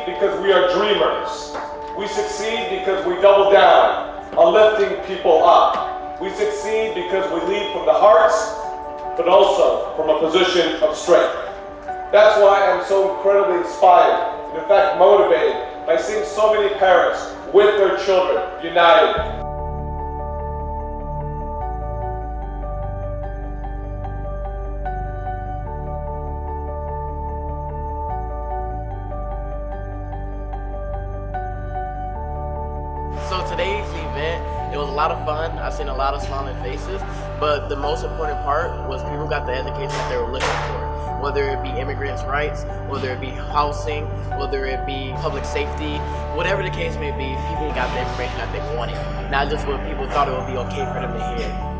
because we are dreamers. We succeed because we double down on lifting people up. We succeed because we lead from the hearts, but also from a position of strength. That's why I'm so incredibly inspired, and in fact motivated, by seeing so many parents with their children united. So today's event, it was a lot of fun. I've seen a lot of smiling faces, but the most important part was people got the education that they were looking for. Whether it be immigrants' rights, whether it be housing, whether it be public safety, whatever the case may be, people got the information that they wanted. Not just what people thought it would be okay for them to hear.